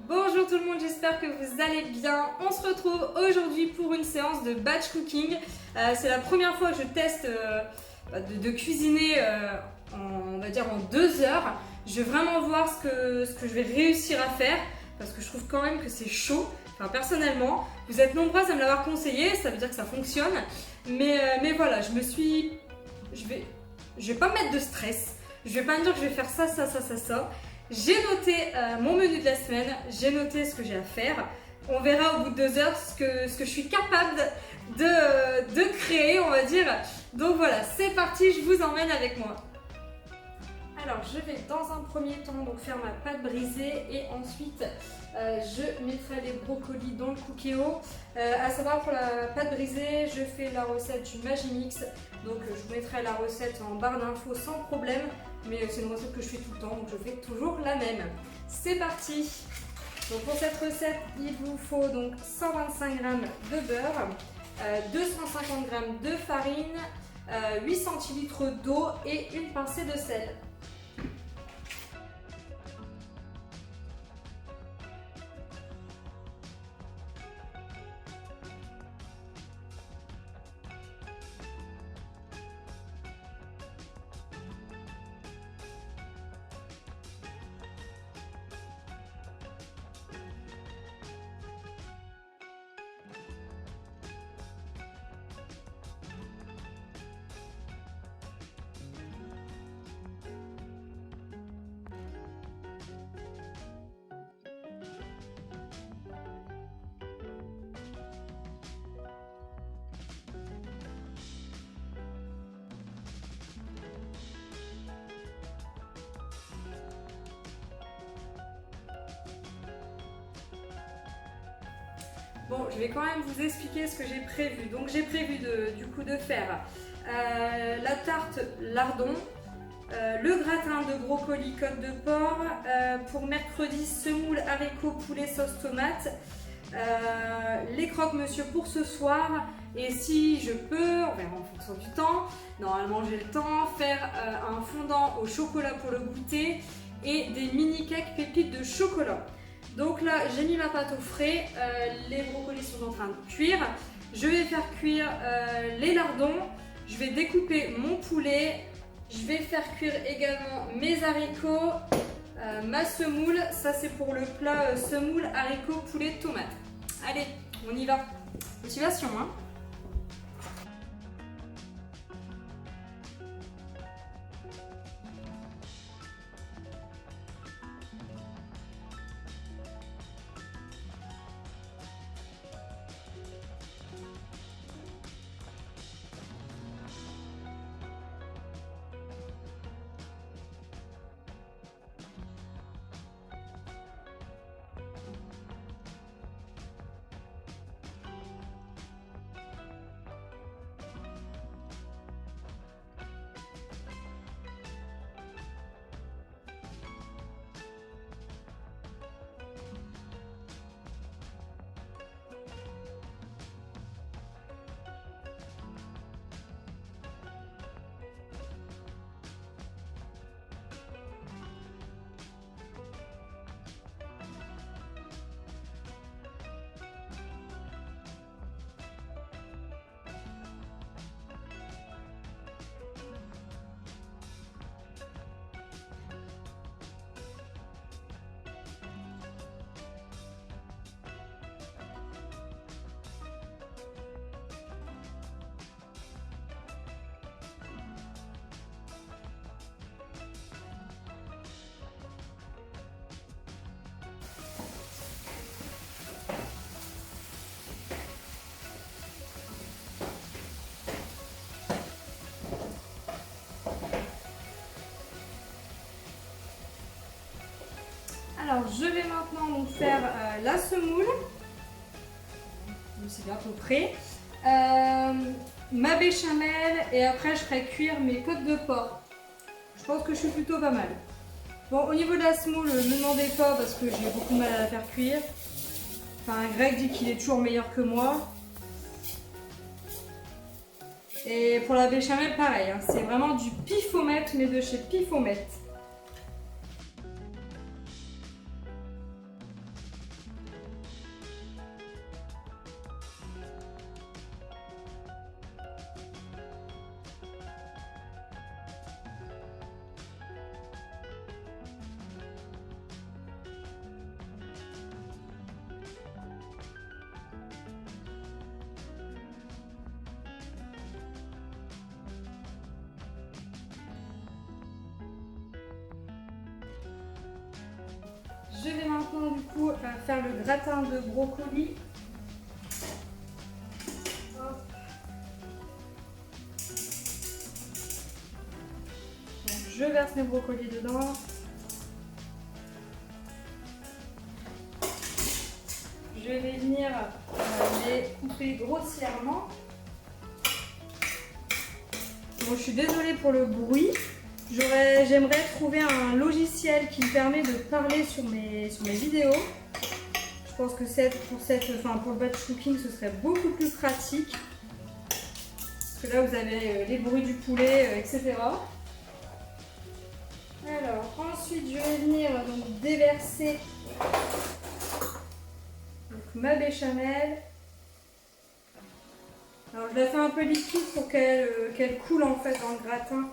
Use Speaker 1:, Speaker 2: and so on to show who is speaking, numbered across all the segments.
Speaker 1: Bonjour tout le monde, j'espère que vous allez bien. On se retrouve aujourd'hui pour une séance de batch cooking. C'est la première fois que je teste de cuisiner on va dire en 2 heures. Je vais vraiment voir ce que je vais réussir à faire parce que je trouve quand même que c'est chaud. Enfin, personnellement, vous êtes nombreuses à me l'avoir conseillé, ça veut dire que ça fonctionne. Mais voilà, je vais pas me mettre de stress. Je vais pas me dire que je vais faire ça. J'ai noté mon menu de la semaine, j'ai noté ce que j'ai à faire. On verra au bout de 2 heures ce que je suis capable de créer, on va dire. Donc voilà, c'est parti, je vous emmène avec moi. Alors je vais dans un premier temps donc faire ma pâte brisée et ensuite je mettrai les brocolis dans le Cookéo. À savoir pour la pâte brisée, je fais la recette du Magimix. Donc je vous mettrai la recette en barre d'infos sans problème. Mais c'est une recette que je fais tout le temps, donc je fais toujours la même. C'est parti. Donc pour cette recette, il vous faut donc 125 g de beurre, 250 g de farine, 8 centilitres d'eau et une pincée de sel. Bon, je vais quand même vous expliquer ce que j'ai prévu. Donc j'ai prévu de faire la tarte lardon, le gratin de brocoli côte de porc, pour mercredi semoule haricots poulet sauce tomate, les croque-monsieur pour ce soir et si je peux, on verra en fonction du temps, normalement j'ai le temps, faire un fondant au chocolat pour le goûter et des mini cakes pépites de chocolat. Donc là, j'ai mis ma pâte au frais, les brocolis sont en train de cuire. Je vais faire cuire les lardons, je vais découper mon poulet, je vais faire cuire également mes haricots, ma semoule. Ça c'est pour le plat semoule, haricots, poulet, tomate. Allez, on y va. Motivation, hein. Alors je vais maintenant donc faire la semoule, c'est bien à peu près, ma béchamel et après je ferai cuire mes côtes de porc. Je pense que je suis plutôt pas mal. Bon, au niveau de la semoule, ne me demandez pas parce que j'ai beaucoup de mal à la faire cuire. Enfin, Greg dit qu'il est toujours meilleur que moi. Et pour la béchamel, pareil, hein, c'est vraiment du pifomètre, mais de chez Pifomètre. maintenant du coup faire le gratin de brocoli. Hop. Donc, je verse mes brocolis dedans. Je vais venir les couper grossièrement. Bon, je suis désolée pour le bruit. J'aimerais trouver un logiciel qui me permet de parler sur mes vidéos. Je pense que pour le batch cooking, ce serait beaucoup plus pratique. Parce que là, vous avez les bruits du poulet, etc. Alors, ensuite, je vais venir donc déverser ma béchamel. Alors, je la fais un peu liquide pour qu'elle coule en fait dans le gratin.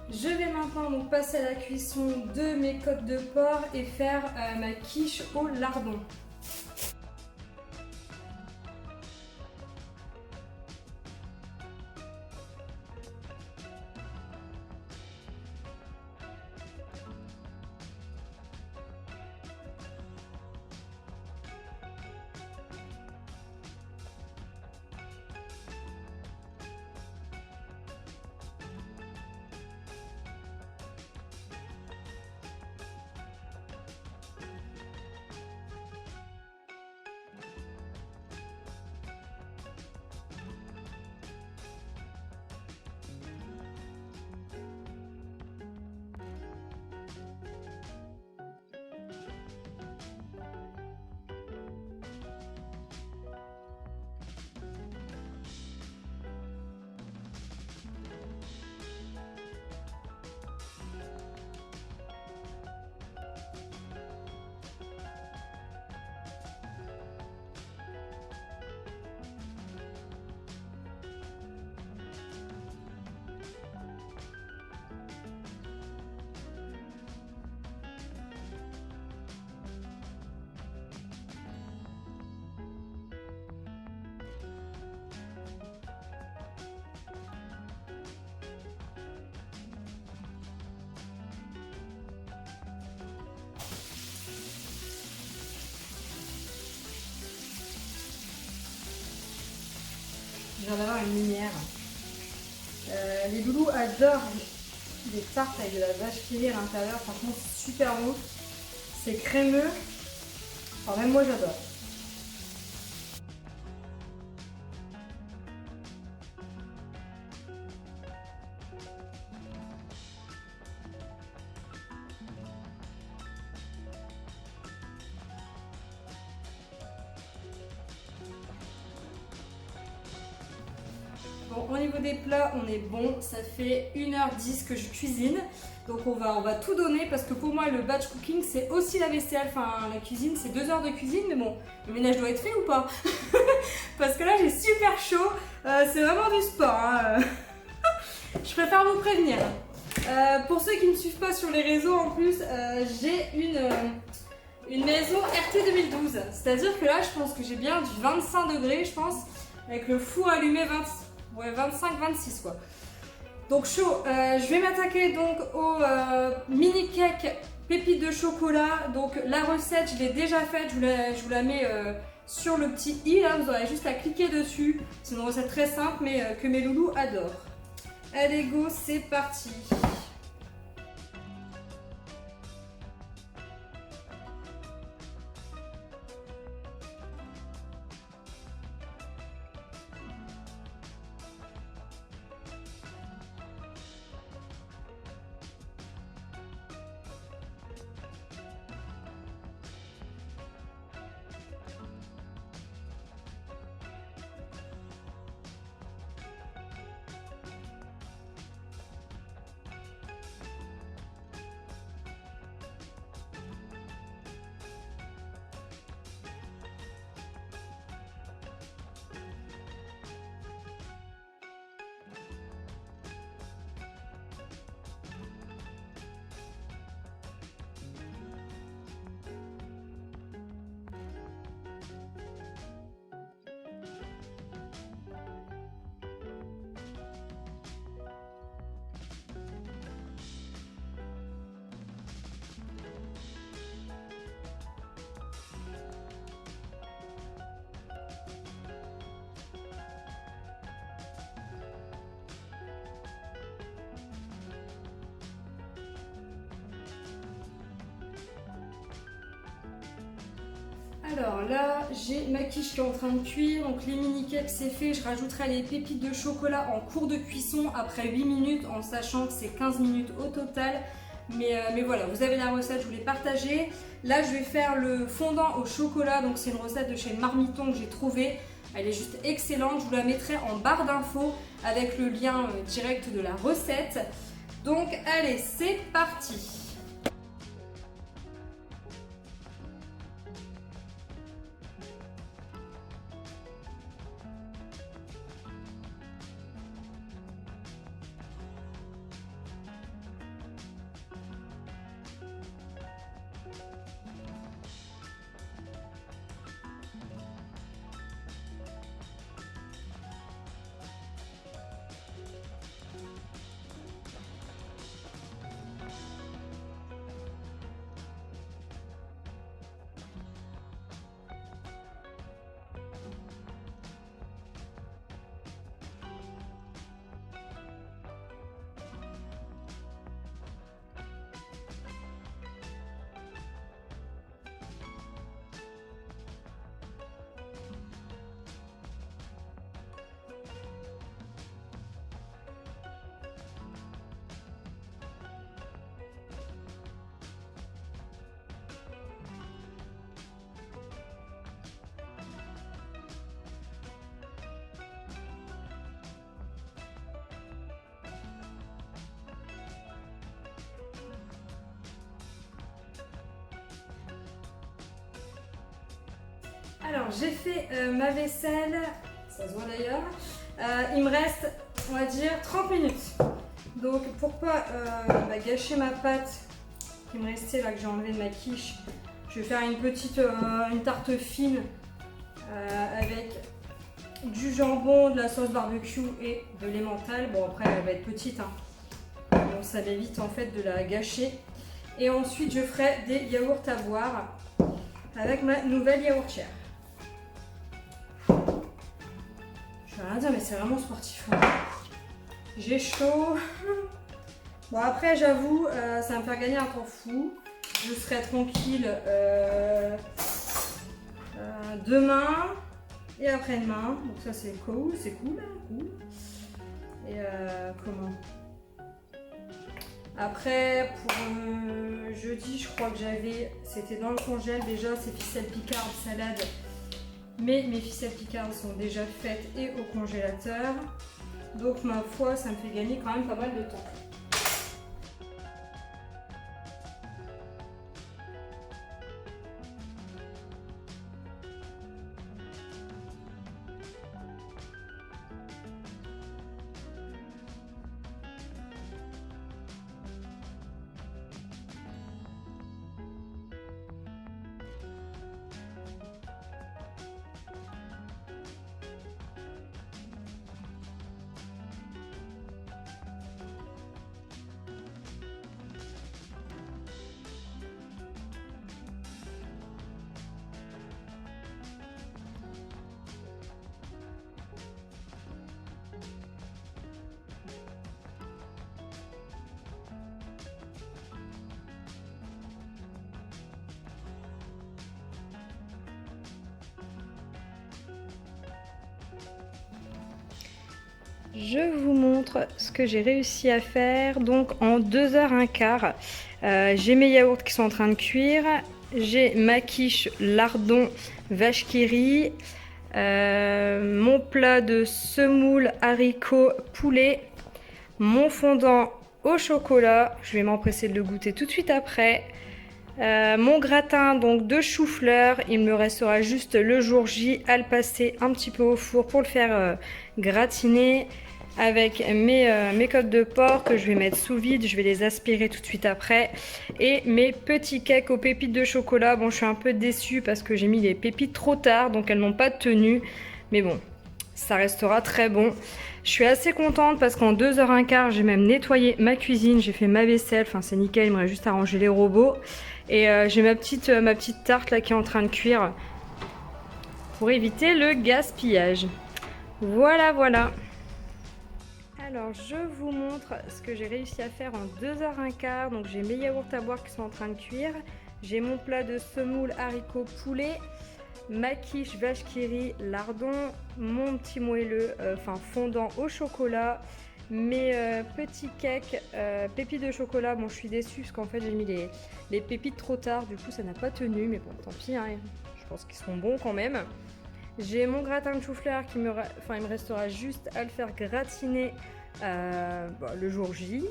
Speaker 1: Je vais maintenant donc passer à la cuisson de mes côtes de porc et faire ma quiche au lardon. Je viens d'avoir une lumière. Les loulous adorent des tartes avec de la vache qui rit à l'intérieur. Franchement, c'est super bon. C'est crémeux. Enfin, même moi, j'adore. Bon, au niveau des plats, on est bon. Ça fait 1h10 que je cuisine. Donc on va tout donner parce que pour moi le batch cooking c'est aussi la vaisselle, enfin la cuisine c'est 2 heures de cuisine, mais bon, le ménage doit être fait ou pas? Parce que là j'ai super chaud, c'est vraiment du sport, hein. Je préfère vous prévenir. Pour ceux qui ne me suivent pas sur les réseaux en plus, j'ai une maison RT 2012, c'est-à-dire que là je pense que j'ai bien du 25 degrés je pense, avec le four allumé 25-26 quoi. Donc chaud, je vais m'attaquer donc au mini cake pépites de chocolat. Donc la recette je l'ai déjà faite, je vous la mets sur le petit i là, vous aurez juste à cliquer dessus. C'est une recette très simple mais que mes loulous adorent. Allez go, c'est parti. Alors là, j'ai ma quiche qui est en train de cuire, donc les mini cakes c'est fait, je rajouterai les pépites de chocolat en cours de cuisson après 8 minutes en sachant que c'est 15 minutes au total. Mais voilà, vous avez la recette, je vous l'ai partagée. Là, je vais faire le fondant au chocolat, donc c'est une recette de chez Marmiton que j'ai trouvée. Elle est juste excellente, je vous la mettrai en barre d'infos avec le lien direct de la recette. Donc allez, c'est parti! Alors j'ai fait ma vaisselle, ça se voit d'ailleurs, il me reste on va dire 30 minutes. Donc pour pas gâcher ma pâte qui me restait là que j'ai enlevé de ma quiche, je vais faire une tarte fine avec du jambon, de la sauce barbecue et de l'emmental. Bon après elle va être petite, hein. Donc ça m'évite en fait de la gâcher. Et ensuite je ferai des yaourts à boire avec ma nouvelle yaourtière. Je vais rien dire mais c'est vraiment sportif. Hein. J'ai chaud. Bon après j'avoue ça va me faire gagner un temps fou. Je serai tranquille demain et après-demain. Donc ça c'est cool, c'est cool, cool. Et comment? Après pour jeudi je crois que c'était dans le congèle déjà ces ficelles picardes salade. Mais mes ficelles picardes sont déjà faites et au congélateur. Donc ma foi, ça me fait gagner quand même pas mal de temps. Je vous montre ce que j'ai réussi à faire. Donc en 2h15, j'ai mes yaourts qui sont en train de cuire. J'ai ma quiche lardon vache qui rit. Mon plat de semoule haricots poulet. Mon fondant au chocolat. Je vais m'empresser de le goûter tout de suite après. Mon gratin donc de chou-fleur, il me restera juste le jour J à le passer un petit peu au four pour le faire gratiner avec mes côtes de porc que je vais mettre sous vide, je vais les aspirer tout de suite après et mes petits cakes aux pépites de chocolat. Bon, je suis un peu déçue parce que j'ai mis les pépites trop tard donc elles n'ont pas tenu, mais bon, ça restera très bon. Je suis assez contente parce qu'en 2h15 j'ai même nettoyé ma cuisine, j'ai fait ma vaisselle, enfin c'est nickel, il me reste juste à ranger les robots. Et j'ai ma petite tarte là qui est en train de cuire pour éviter le gaspillage. Voilà, voilà. Alors je vous montre ce que j'ai réussi à faire en 2h15. Donc j'ai mes yaourts à boire qui sont en train de cuire. J'ai mon plat de semoule haricots poulet. ma quiche vache qui rit lardon, mon petit moelleux, fondant au chocolat, mes petits cakes pépites de chocolat. Bon, je suis déçue parce qu'en fait j'ai mis les pépites trop tard, du coup ça n'a pas tenu, mais bon, tant pis, hein, je pense qu'ils seront bons quand même. J'ai mon gratin de chou-fleur il me restera juste à le faire gratiner le jour J.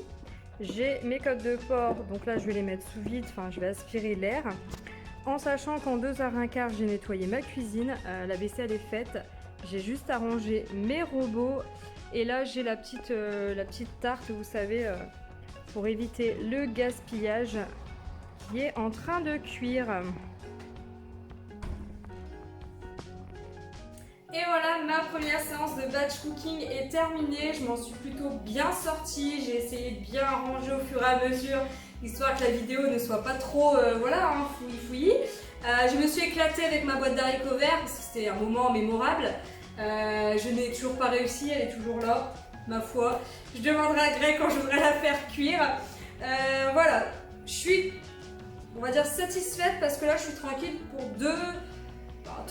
Speaker 1: J'ai mes côtes de porc, donc là je vais les mettre sous vide, je vais aspirer l'air. En sachant qu'en 2h15 j'ai nettoyé ma cuisine, la vaisselle est faite, j'ai juste à ranger mes robots. Et là j'ai la petite tarte, vous savez, pour éviter le gaspillage, qui est en train de cuire. Et voilà, ma première séance de batch cooking est terminée. Je m'en suis plutôt bien sortie. J'ai essayé de bien ranger au fur et à mesure, histoire que la vidéo ne soit pas trop fouillis. Je me suis éclatée avec ma boîte d'haricots verts parce que c'était un moment mémorable. Je n'ai toujours pas réussi, elle est toujours là, ma foi. Je demanderai à Greg quand je voudrais la faire cuire. Voilà, je suis, on va dire, satisfaite parce que là je suis tranquille pour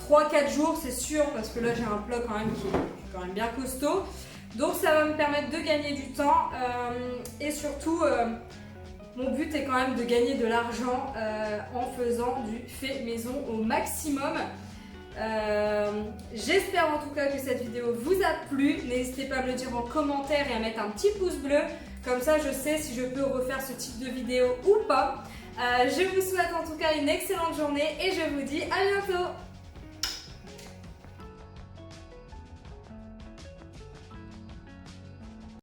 Speaker 1: 3-4 jours, c'est sûr, parce que là j'ai un plat quand même qui est quand même bien costaud. Donc ça va me permettre de gagner du temps et surtout mon but est quand même de gagner de l'argent en faisant du fait maison au maximum. J'espère en tout cas que cette vidéo vous a plu. N'hésitez pas à me le dire en commentaire et à mettre un petit pouce bleu. Comme ça je sais si je peux refaire ce type de vidéo ou pas. Je vous souhaite en tout cas une excellente journée et je vous dis à bientôt.